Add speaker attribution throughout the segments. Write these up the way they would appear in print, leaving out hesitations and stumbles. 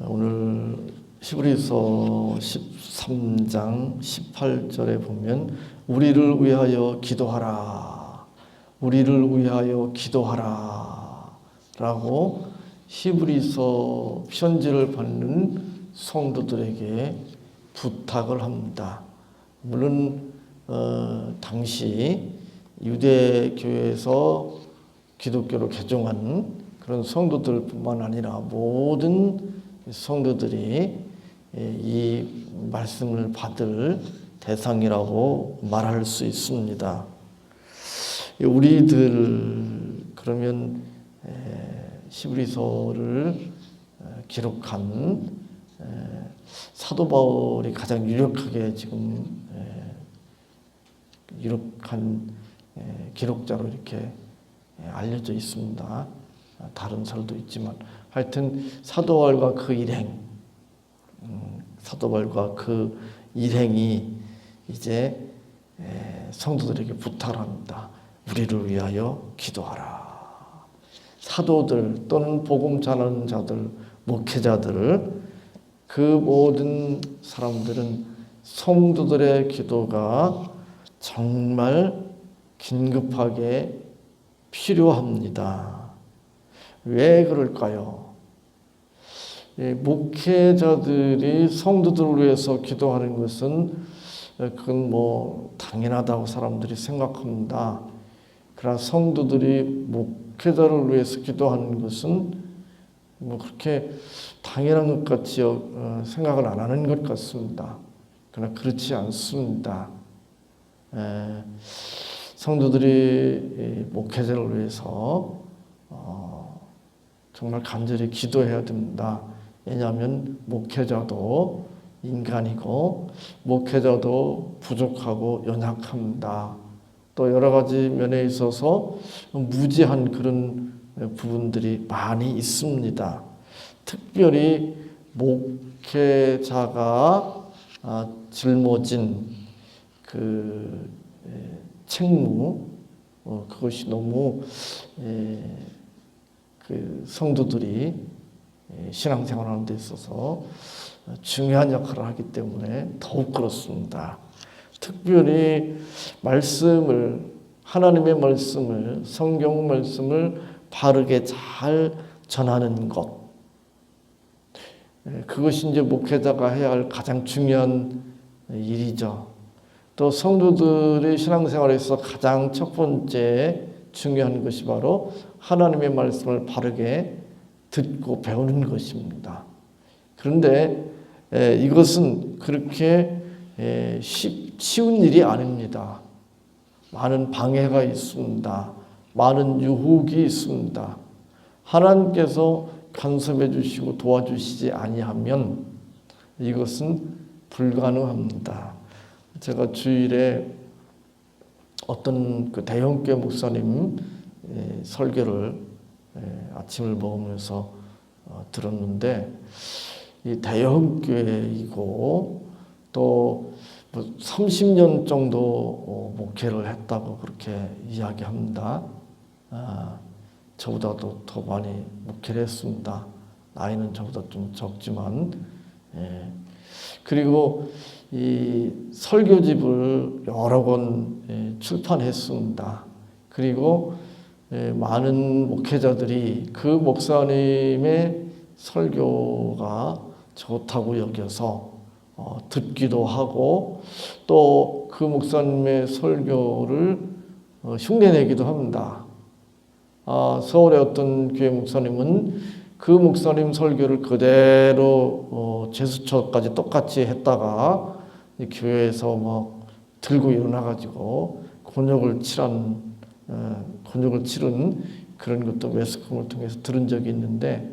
Speaker 1: 오늘 히브리서 13장 18절에 보면 우리를 위하여 기도하라, 우리를 위하여 기도하라 라고 히브리서 편지를 받는 성도들에게 부탁을 합니다. 물론 당시 유대교회에서 기독교로 개종한 그런 성도들뿐만 아니라 모든 성도들이 이 말씀을 받을 대상이라고 말할 수 있습니다. 우리들 그러면 히브리서를 기록한 사도 바울이 가장 유력하게 지금 유력한 기록자로 이렇게 알려져 있습니다. 다른 설도 있지만 하여튼 사도 바울과 그 일행, 사도 바울과 그 일행이 이제 성도들에게 부탁합니다. 우리를 위하여 기도하라. 사도들 또는 복음 전하는 자들, 목회자들, 그 모든 사람들은 성도들의 기도가 정말 긴급하게 필요합니다. 왜 그럴까요? 목회자들이 성도들을 위해서 기도하는 것은 그건 뭐 당연하다고 사람들이 생각합니다. 그러나 성도들이 목회자를 위해서 기도하는 것은 뭐 그렇게 당연한 것 같이 생각을 안 하는 것 같습니다. 그러나 그렇지 않습니다. 성도들이 목회자를 위해서 정말 간절히 기도해야 됩니다. 왜냐하면 목회자도 인간이고 목회자도 부족하고 연약합니다. 또 여러 가지 면에 있어서 무지한 그런 부분들이 많이 있습니다. 특별히 목회자가 짊어진 그 책무, 그것이 너무 그 성도들이 신앙생활하는 데 있어서 중요한 역할을 하기 때문에 더욱 그렇습니다. 특별히 하나님의 말씀을, 성경 말씀을 바르게 잘 전하는 것, 그것이 이제 목회자가 해야 할 가장 중요한 일이죠. 또 성도들의 신앙생활에서 가장 첫 번째 중요한 것이 바로 하나님의 말씀을 바르게 듣고 배우는 것입니다. 그런데 이것은 그렇게 쉬운 일이 아닙니다. 많은 방해가 있습니다. 많은 유혹이 있습니다. 하나님께서 간섭해 주시고 도와주시지 아니하면 이것은 불가능합니다. 제가 주일에 어떤 그 대형교회 목사님 설교를 아침을 먹으면서 들었는데, 이 대형교회이고 또 30년 정도 목회를 했다고 그렇게 이야기합니다. 저보다도 더 많이 목회를 했습니다. 나이는 저보다 좀 적지만, 그리고 이 설교집을 여러 권 출판했습니다. 그리고 많은 목회자들이 그 목사님의 설교가 좋다고 여겨서 듣기도 하고 또 그 목사님의 설교를 흉내내기도 합니다. 서울의 어떤 교회 목사님은 그 목사님 설교를 그대로 제수처까지 똑같이 했다가 교회에서 막 들고 일어나가지고 곤욕을 치른 그런 것도 매스컴을 통해서 들은 적이 있는데,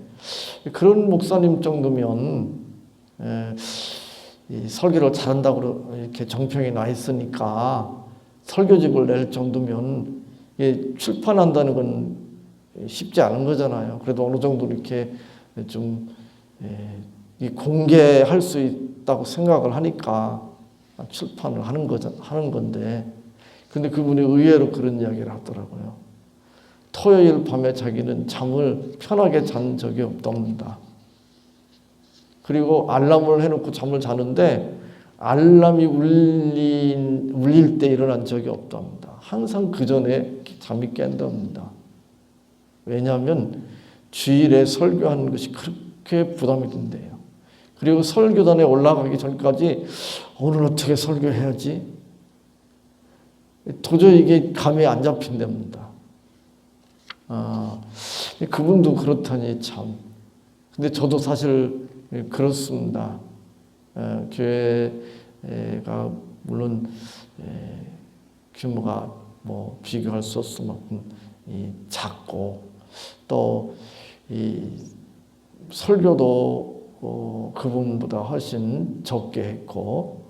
Speaker 1: 그런 목사님 정도면 이 설교를 잘한다고 이렇게 정평이 나 있으니까 설교집을 낼 정도면 출판한다는 건 쉽지 않은 거잖아요. 그래도 어느 정도 이렇게 좀 공개할 수 있다고 생각을 하니까 출판을 하는 건데, 근데 그분이 의외로 그런 이야기를 하더라고요. 토요일 밤에 자기는 잠을 편하게 잔 적이 없답니다. 그리고 알람을 해놓고 잠을 자는데 알람이 울릴 때 일어난 적이 없답니다. 항상 그 전에 잠이 깬답니다. 왜냐하면 주일에 설교하는 것이 그렇게 부담이 된대요. 그리고 설교단에 올라가기 전까지 오늘 어떻게 설교해야지? 도저히 이게 감이 안 잡힌답니다. 그분도 그렇다니 참. 근데 저도 사실 그렇습니다. 교회가 물론 규모가 뭐 비교할 수 없을 만큼 작고 또 이 설교도 그분보다 훨씬 적게 했고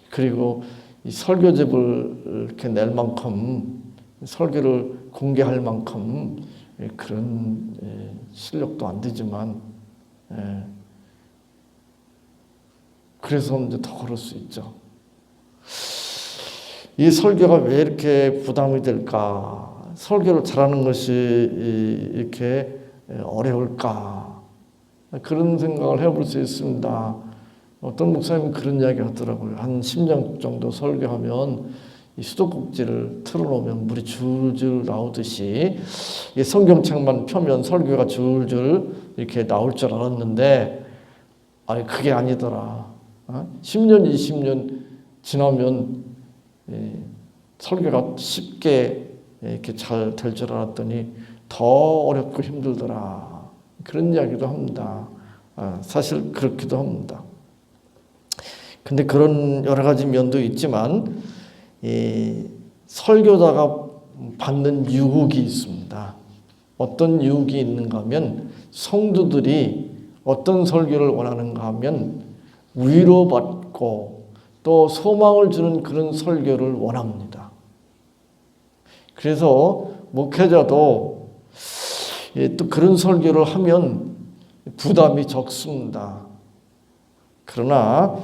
Speaker 1: 그리고 이 설교집을 이렇게 낼 만큼 설교를 공개할 만큼 그런 실력도 안 되지만 그래서 이제 더 그럴 수 있죠. 이 설교가 왜 이렇게 부담이 될까? 설교를 잘하는 것이 이렇게 어려울까? 그런 생각을 해볼 수 있습니다. 어떤 목사님은 그런 이야기 하더라고요. 한 10년 정도 설교하면 이 수도꼭지를 틀어놓으면 물이 줄줄 나오듯이 성경책만 펴면 설교가 줄줄 이렇게 나올 줄 알았는데 아니 그게 아니더라. 10년, 20년 지나면 설교가 쉽게 이렇게 잘 될 줄 알았더니 더 어렵고 힘들더라. 그런 이야기도 합니다. 사실 그렇기도 합니다. 근데 그런 여러 가지 면도 있지만 설교자가 받는 유혹이 있습니다. 어떤 유혹이 있는가 하면 성도들이 어떤 설교를 원하는가 하면 위로받고 또 소망을 주는 그런 설교를 원합니다. 그래서 목회자도 또 그런 설교를 하면 부담이 적습니다. 그러나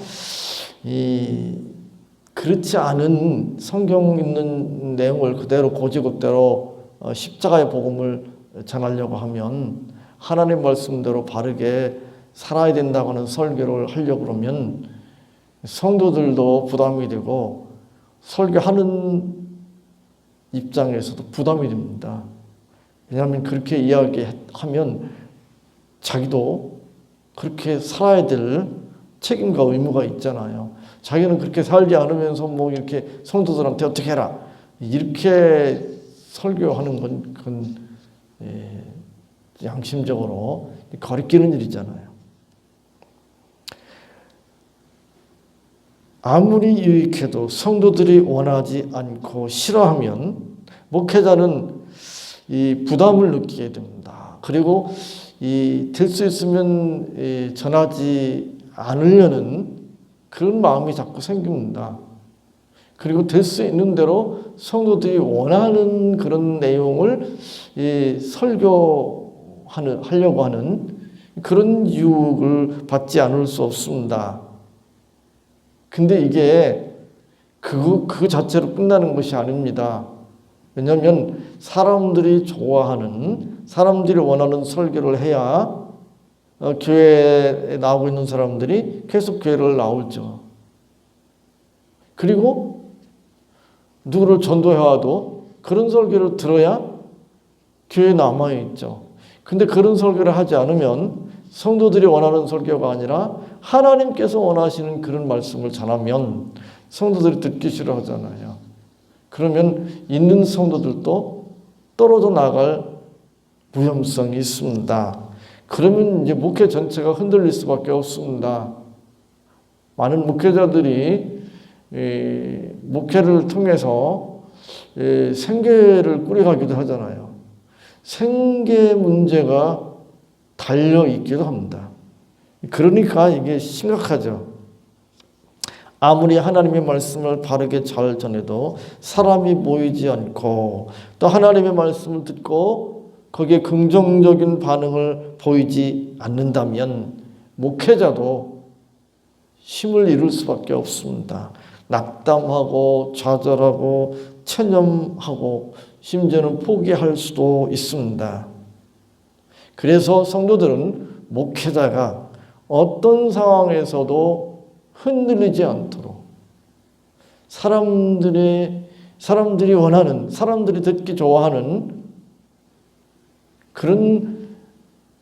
Speaker 1: 그렇지 않은 성경 있는 내용을 그대로 고지고대로 십자가의 복음을 전하려고 하면 하나님 말씀대로 바르게 살아야 된다고 하는 설교를 하려고 그러면 성도들도 부담이 되고 설교하는 입장에서도 부담이 됩니다. 왜냐하면 그렇게 이야기하면 자기도 그렇게 살아야 될 책임과 의무가 있잖아요. 자기는 그렇게 살지 않으면서 뭐 이렇게 성도들한테 어떻게 해라 이렇게 설교하는 건 그건 양심적으로 거리끼는 일이잖아요. 아무리 유익해도 성도들이 원하지 않고 싫어하면 목회자는 이 부담을 느끼게 됩니다. 그리고 될 수 있으면 전하지 않으려는 그런 마음이 자꾸 생깁니다. 그리고 될 수 있는 대로 성도들이 원하는 그런 내용을 하려고 하는 그런 유혹을 받지 않을 수 없습니다. 근데 이게 그 자체로 끝나는 것이 아닙니다. 왜냐하면 사람들이 좋아하는, 사람들이 원하는 설교를 해야 교회에 나오고 있는 사람들이 계속 교회를 나오죠. 그리고 누구를 전도해와도 그런 설교를 들어야 교회에 남아있죠. 근데 그런 설교를 하지 않으면 성도들이 원하는 설교가 아니라 하나님께서 원하시는 그런 말씀을 전하면 성도들이 듣기 싫어하잖아요. 그러면 있는 성도들도 떨어져 나갈 위험성이 있습니다. 그러면 이제 목회 전체가 흔들릴 수밖에 없습니다. 많은 목회자들이 목회를 통해서 생계를 꾸려가기도 하잖아요. 생계 문제가 달려 있기도 합니다. 그러니까 이게 심각하죠. 아무리 하나님의 말씀을 바르게 잘 전해도 사람이 모이지 않고 또 하나님의 말씀을 듣고 거기에 긍정적인 반응을 보이지 않는다면 목회자도 힘을 잃을 수밖에 없습니다. 낙담하고 좌절하고 체념하고 심지어는 포기할 수도 있습니다. 그래서 성도들은 목회자가 어떤 상황에서도 흔들리지 않도록 사람들이 원하는, 사람들이 듣기 좋아하는 그런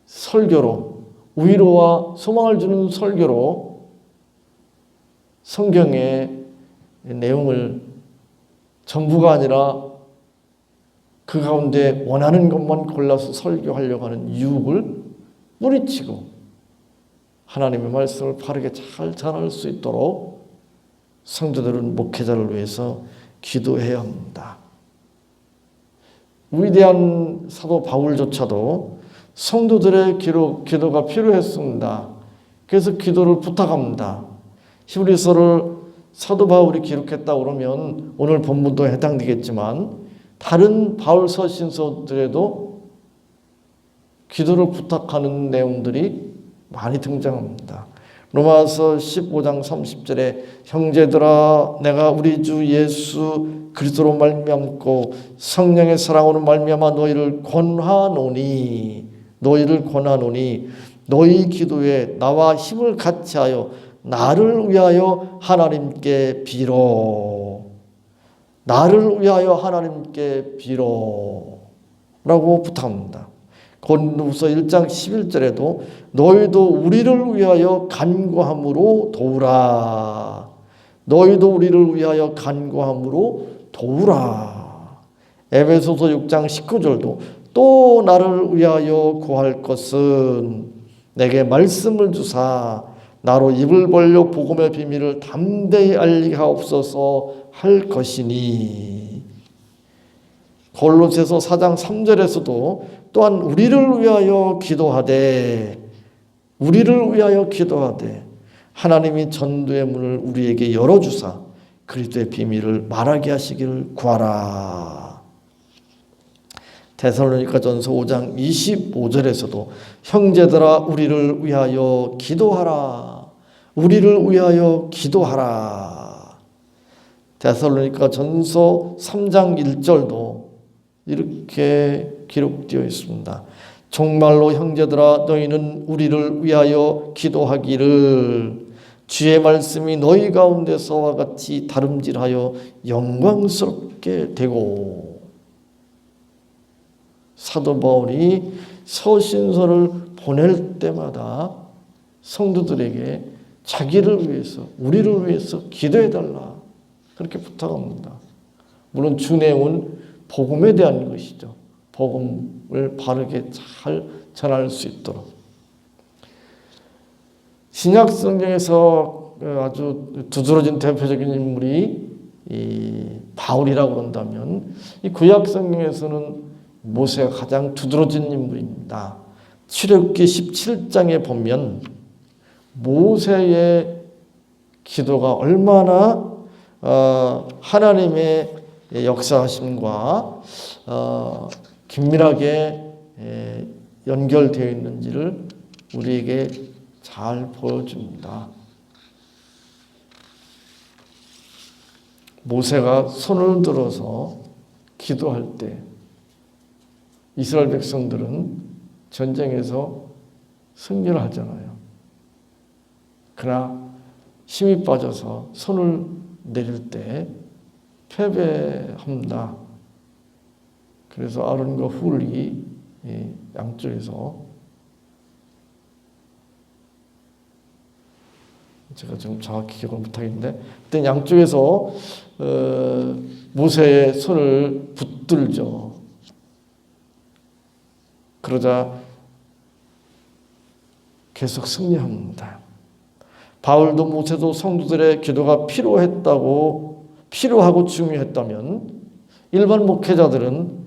Speaker 1: 설교로, 위로와 소망을 주는 설교로 성경의 내용을 전부가 아니라 그 가운데 원하는 것만 골라서 설교하려고 하는 유혹을 뿌리치고 하나님의 말씀을 바르게 잘 전할 수 있도록 성도들은 목회자를 위해서 기도해야 합니다. 위대한 사도 바울조차도 성도들의 기도가 필요했습니다. 그래서 기도를 부탁합니다. 히브리서를 사도 바울이 기록했다고 그러면 오늘 본문도 해당되겠지만 다른 바울 서신서들에도 기도를 부탁하는 내용들이 많이 등장합니다. 로마서 15장 30절에 형제들아 내가 우리 주 예수 그리스도로 말미암고 성령의 사랑으로 말미암아 너희를 권하노니 너희 기도에 나와 힘을 같이하여 나를 위하여 하나님께 비로 라고 부탁합니다. 고린도후서 1장 11절에도 너희도 우리를 위하여 간구함으로 도우라. 에베소서 6장 19절도 또 나를 위하여 구할 것은 내게 말씀을 주사 나로 입을 벌려 복음의 비밀을 담대히 알리게 하옵소서 할 것이니. 골로새서 4장 3절에서도 또한 우리를 위하여 기도하되 하나님이 전도의 문을 우리에게 열어주사 그리스도의 비밀을 말하게 하시기를 구하라. 데살로니가전서 5장 25절에서도 형제들아 우리를 위하여 기도하라. 데살로니가전서 3장 1절도 이렇게 기록되어 있습니다. 정말로 형제들아 너희는 우리를 위하여 기도하기를 주의 말씀이 너희 가운데서와 같이 다름질하여 영광스럽게 되고. 사도 바울이 서신서를 보낼 때마다 성도들에게 자기를 위해서, 우리를 위해서 기도해달라 그렇게 부탁합니다. 물론 주 내용은 복음에 대한 것이죠. 복음을 바르게 잘 전할 수 있도록. 신약 성경에서 아주 두드러진 대표적인 인물이 이 바울이라고 그런다면 이 구약 성경에서는 모세가 가장 두드러진 인물입니다. 출애굽기 17장에 보면 모세의 기도가 얼마나 하나님의 역사하심과 긴밀하게 연결되어 있는지를 우리에게 잘 보여줍니다. 모세가 손을 들어서 기도할 때 이스라엘 백성들은 전쟁에서 승리를 하잖아요. 그러나 힘이 빠져서 손을 내릴 때 패배합니다. 그래서 아론과 훌이 양쪽에서, 제가 지금 정확히 기억을 못하겠는데 그때 양쪽에서 모세의 손을 붙들죠. 그러자 계속 승리합니다. 바울도 모세도 성도들의 기도가 필요하고 중요했다면 일반 목회자들은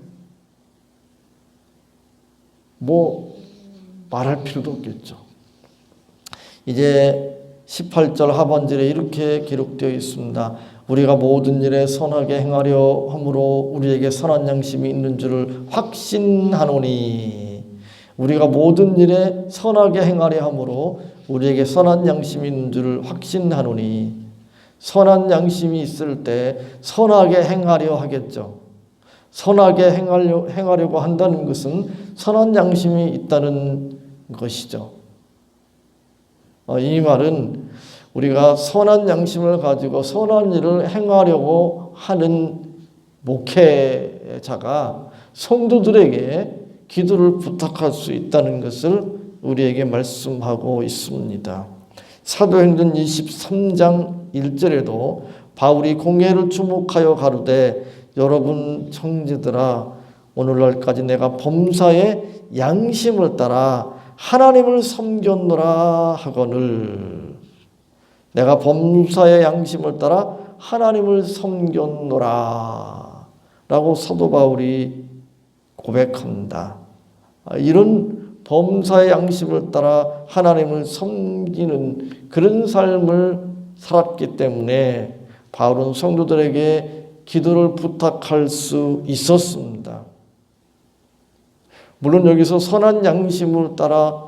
Speaker 1: 말할 필요도 없겠죠. 이제 18절 하반절에 이렇게 기록되어 있습니다. 우리가 모든 일에 선하게 행하려 함으로 우리에게 선한 양심이 있는 줄을 확신하노니. 우리가 모든 일에 선하게 행하려 함으로 우리에게 선한 양심이 있는 줄을 확신하노니. 선한 양심이 있을 때 선하게 행하려 하겠죠. 선하게 행하려고 한다는 것은 선한 양심이 있다는 것이죠. 이 말은 우리가 선한 양심을 가지고 선한 일을 행하려고 하는 목회자가 성도들에게 기도를 부탁할 수 있다는 것을 우리에게 말씀하고 있습니다. 사도행전 23장 1절에도 바울이 공회를 주목하여 가로되 여러분 형제들아 오늘날까지 내가 범사의 양심을 따라 하나님을 섬겼노라 하거늘 내가 범사의 양심을 따라 하나님을 섬겼노라 라고 사도 바울이 고백한다. 이런 범사의 양심을 따라 하나님을 섬기는 그런 삶을 살았기 때문에 바울은 성도들에게 기도를 부탁할 수 있었습니다. 물론 여기서 선한 양심을 따라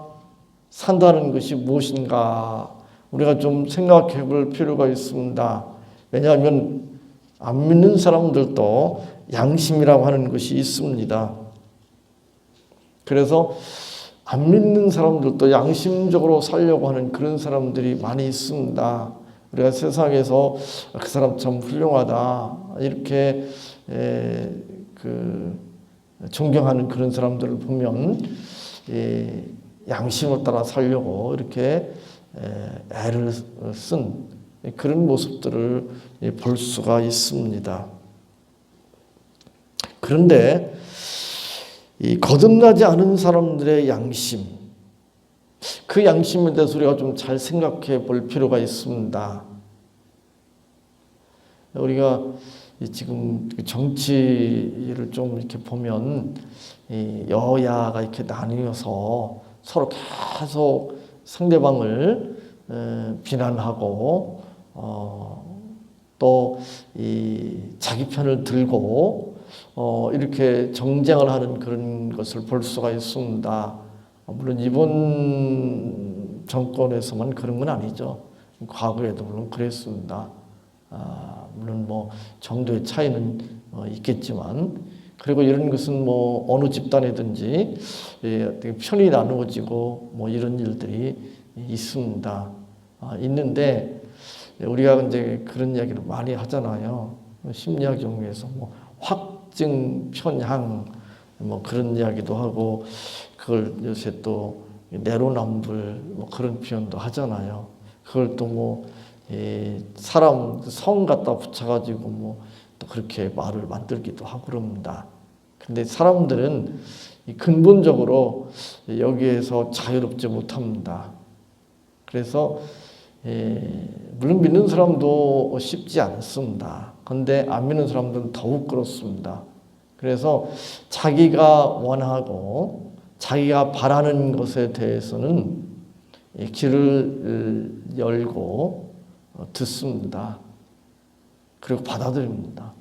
Speaker 1: 산다는 것이 무엇인가 우리가 좀 생각해 볼 필요가 있습니다. 왜냐하면 안 믿는 사람들도 양심이라고 하는 것이 있습니다. 그래서 안 믿는 사람들도 양심적으로 살려고 하는 그런 사람들이 많이 있습니다. 우리가 세상에서 그 사람 참 훌륭하다 이렇게 존경하는 그런 사람들을 보면 양심을 따라 살려고 이렇게 애를 쓴 그런 모습들을 볼 수가 있습니다. 그런데 이 거듭나지 않은 사람들의 양심, 그 양심에 대해서 우리가 좀 잘 생각해 볼 필요가 있습니다. 우리가 지금 정치를 좀 이렇게 보면 여야가 이렇게 나뉘어서 서로 계속 상대방을 비난하고 또 이 자기 편을 들고 이렇게 정쟁을 하는 그런 것을 볼 수가 있습니다. 물론 이번 정권에서만 그런 건 아니죠. 과거에도 물론 그랬습니다. 물론 뭐 정도의 차이는 있겠지만 그리고 이런 것은 뭐 어느 집단이든지 편이 나누어지고 뭐 이런 일들이 있습니다. 있는데 우리가 이제 그런 이야기를 많이 하잖아요. 심리학 용어에서 뭐 확증 편향 뭐 그런 이야기도 하고 그걸 요새 또 내로남불 뭐 그런 표현도 하잖아요. 그걸 또 뭐 사람 성 갖다 붙여가지고 뭐 또 그렇게 말을 만들기도 하고 그럽니다. 근데 사람들은 근본적으로 여기에서 자유롭지 못합니다. 그래서 물론 믿는 사람도 쉽지 않습니다. 그런데 안 믿는 사람들은 더욱 그렇습니다. 그래서 자기가 원하고 자기가 바라는 것에 대해서는 길을 열고 듣습니다. 그리고 받아들입니다.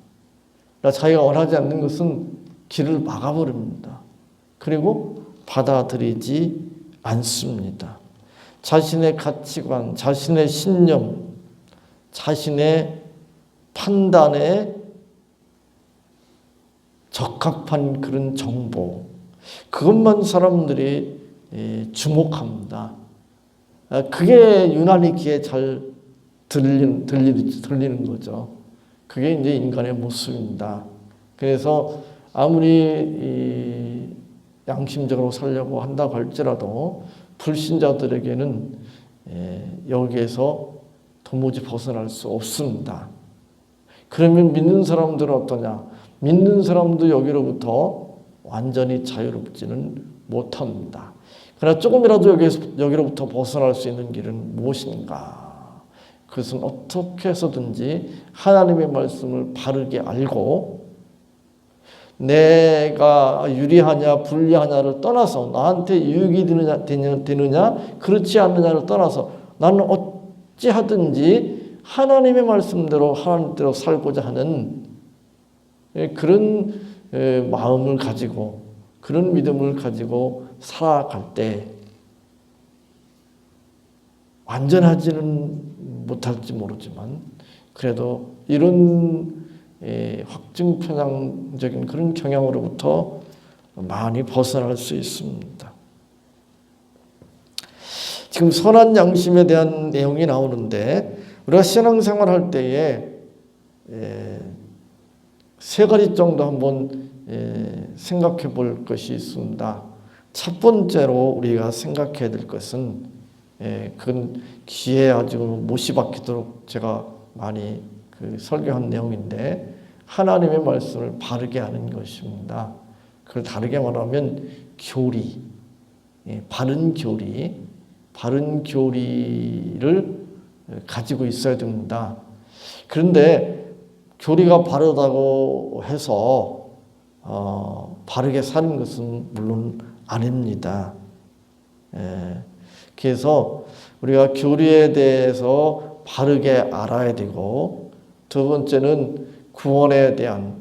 Speaker 1: 그러니까 자기가 원하지 않는 것은 길을 막아버립니다. 그리고 받아들이지 않습니다. 자신의 가치관, 자신의 신념, 자신의 판단에 적합한 그런 정보, 그것만 사람들이 주목합니다. 그게 유난히 귀에 잘 들리는 거죠. 그게 이제 인간의 모습입니다. 그래서 아무리 양심적으로 살려고 한다고 할지라도 불신자들에게는 여기에서 도무지 벗어날 수 없습니다. 그러면 믿는 사람들은 어떠냐? 믿는 사람도 여기로부터 완전히 자유롭지는 못합니다. 그러나 조금이라도 여기로부터 벗어날 수 있는 길은 무엇인가? 그것은 어떻게 해서든지 하나님의 말씀을 바르게 알고 내가 유리하냐 불리하냐를 떠나서 나한테 유익이 되느냐 그렇지 않느냐를 떠나서 나는 어찌하든지 하나님의 말씀대로 하나님대로 살고자 하는 그런 마음을 가지고 그런 믿음을 가지고 살아갈 때 완전하지는 못할지 모르지만 그래도 이런 확증 편향적인 그런 경향으로부터 많이 벗어날 수 있습니다. 지금 선한 양심에 대한 내용이 나오는데 우리가 신앙생활 할 때에 세 가지 정도 한번 생각해 볼 것이 있습니다. 첫 번째로 우리가 생각해야 될 것은 그건 귀에 아주 못이 박히도록 제가 많이 설교한 내용인데 하나님의 말씀을 바르게 하는 것입니다. 그걸 다르게 말하면 교리, 바른 교리를 가지고 있어야 됩니다. 그런데 교리가 바르다고 해서 바르게 사는 것은 물론 아닙니다. 그래서 우리가 교리에 대해서 바르게 알아야 되고, 두 번째는 구원에 대한,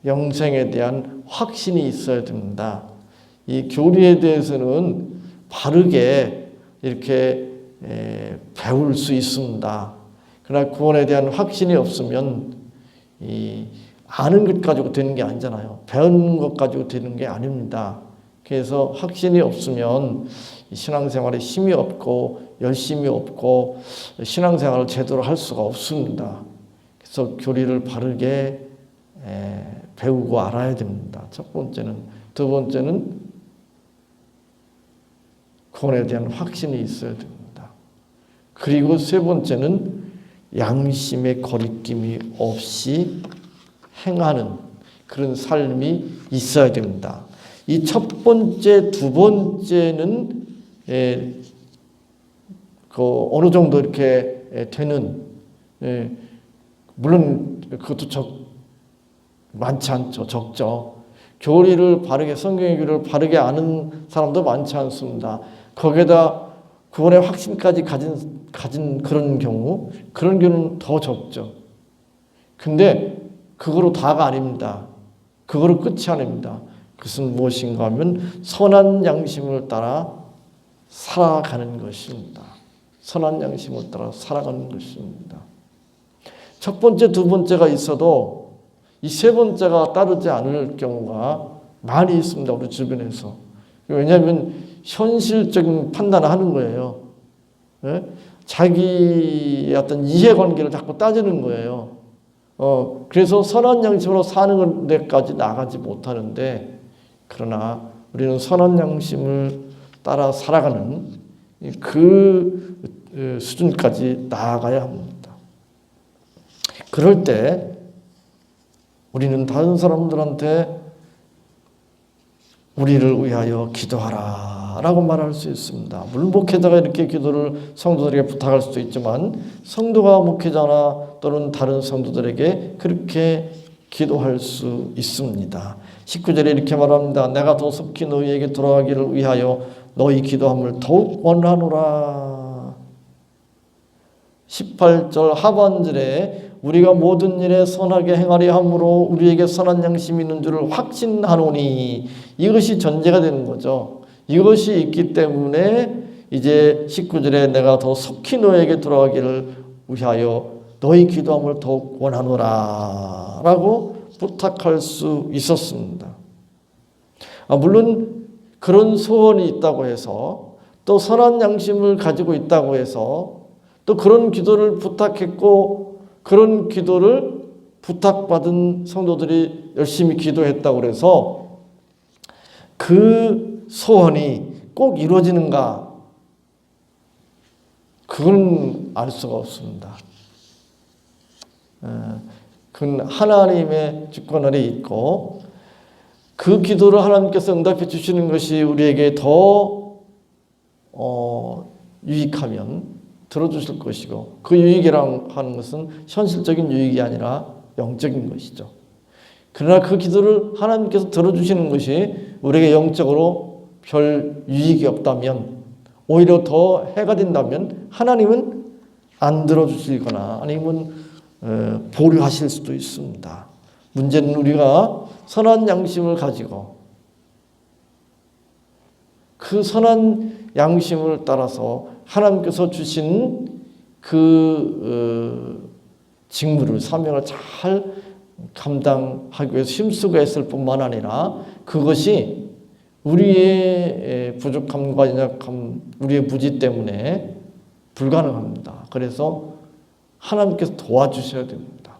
Speaker 1: 영생에 대한 확신이 있어야 됩니다. 이 교리에 대해서는 바르게 이렇게 배울 수 있습니다. 그러나 구원에 대한 확신이 없으면 아는 것 가지고 되는 게 아니잖아요. 배우는 것 가지고 되는 게 아닙니다. 그래서 확신이 없으면 신앙생활에 힘이 없고 열심이 없고 신앙생활을 제대로 할 수가 없습니다. 그래서 교리를 바르게 배우고 알아야 됩니다. 첫 번째는. 두 번째는 구원에 대한 확신이 있어야 됩니다. 그리고 세 번째는 양심의 거리낌이 없이 행하는 그런 삶이 있어야 됩니다. 이 첫 번째, 두 번째는 어느 정도 이렇게 되는, 물론 그것도 많지 않죠. 적죠. 교리를 바르게, 성경의 교리를 바르게 아는 사람도 많지 않습니다. 거기에다 구원의 확신까지 가진 그런 경우는 더 적죠. 근데 그거로 다가 아닙니다. 그거로 끝이 아닙니다. 그것은 무엇인가 하면 선한 양심을 따라 살아가는 것입니다. 선한 양심을 따라 살아가는 것입니다. 첫 번째, 두 번째가 있어도 이 세 번째가 따르지 않을 경우가 많이 있습니다. 우리 주변에서. 왜냐하면 현실적인 판단을 하는 거예요. 자기의 어떤 이해관계를 자꾸 따지는 거예요. 그래서 선한 양심으로 사는 데까지 나가지 못하는데, 그러나 우리는 선한 양심을 따라 살아가는 그 수준까지 나아가야 합니다. 그럴 때 우리는 다른 사람들한테 우리를 위하여 기도하라 라고 말할 수 있습니다. 물론 목회자가 이렇게 기도를 성도들에게 부탁할 수도 있지만, 성도가 목회자나 또는 다른 성도들에게 그렇게 기도할 수 있습니다. 19절에 이렇게 말합니다. 내가 더 속히 너희에게 돌아가기를 위하여 너희 기도함을 더욱 원하노라. 18절 하반절에 우리가 모든 일에 선하게 행하려 함으로 우리에게 선한 양심이 있는 줄을 확신하노니, 이것이 전제가 되는 거죠. 이것이 있기 때문에 이제 19절에 내가 더 속히 너에게 돌아가기를 위하여 너희 기도함을 더욱 원하노라 라고 부탁할 수 있었습니다. 물론 그런 소원이 있다고 해서, 또 선한 양심을 가지고 있다고 해서 또 그런 기도를 부탁했고 그런 기도를 부탁받은 성도들이 열심히 기도했다고 해서 그 소원이 꼭 이루어지는가? 그건 알 수가 없습니다. 그건 하나님의 주권 아래 있고, 그 기도를 하나님께서 응답해 주시는 것이 우리에게 더 유익하면 들어주실 것이고, 그 유익이라고 하는 것은 현실적인 유익이 아니라 영적인 것이죠. 그러나 그 기도를 하나님께서 들어주시는 것이 우리에게 영적으로 별 유익이 없다면, 오히려 더 해가 된다면 하나님은 안 들어주시거나 아니면 보류하실 수도 있습니다. 문제는 우리가 선한 양심을 가지고 그 선한 양심을 따라서 하나님께서 주신 그 직무를, 사명을 잘 감당하기 위해서 힘쓰고 했을 뿐만 아니라 그것이 우리의 부족함과 연약함, 우리의 무지 때문에 불가능합니다. 그래서 하나님께서 도와주셔야 됩니다.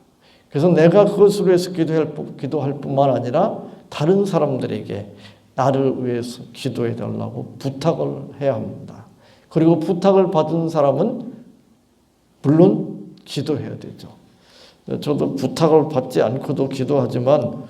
Speaker 1: 그래서 내가 그것을 위해서 기도할 뿐만 아니라 다른 사람들에게 나를 위해서 기도해 달라고 부탁을 해야 합니다. 그리고 부탁을 받은 사람은 물론 기도해야 되죠. 저도 부탁을 받지 않고도 기도하지만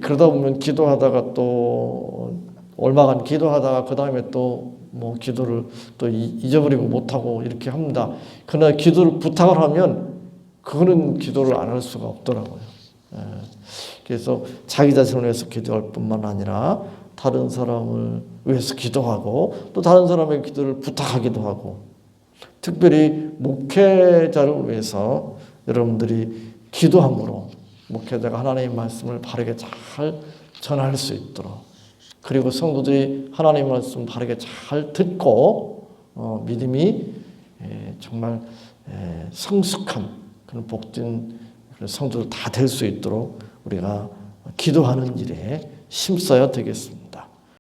Speaker 1: 그러다 보면 기도하다가 또 얼마간 기도하다가 그 다음에 또 뭐 기도를 또 잊어버리고 못하고 이렇게 합니다. 그러나 기도를 부탁을 하면 그거는 기도를 안 할 수가 없더라고요. 그래서 자기 자신을 위해서 기도할 뿐만 아니라 다른 사람을 위해서 기도하고 또 다른 사람의 기도를 부탁하기도 하고, 특별히 목회자를 위해서 여러분들이 기도함으로 목회자가 하나님의 말씀을 바르게 잘 전할 수 있도록, 그리고 성도들이 하나님의 말씀 바르게 잘 듣고 믿음이 정말 성숙한 그런 복된 성도들 다 될 수 있도록 우리가 기도하는 일에 힘써야 되겠습니다.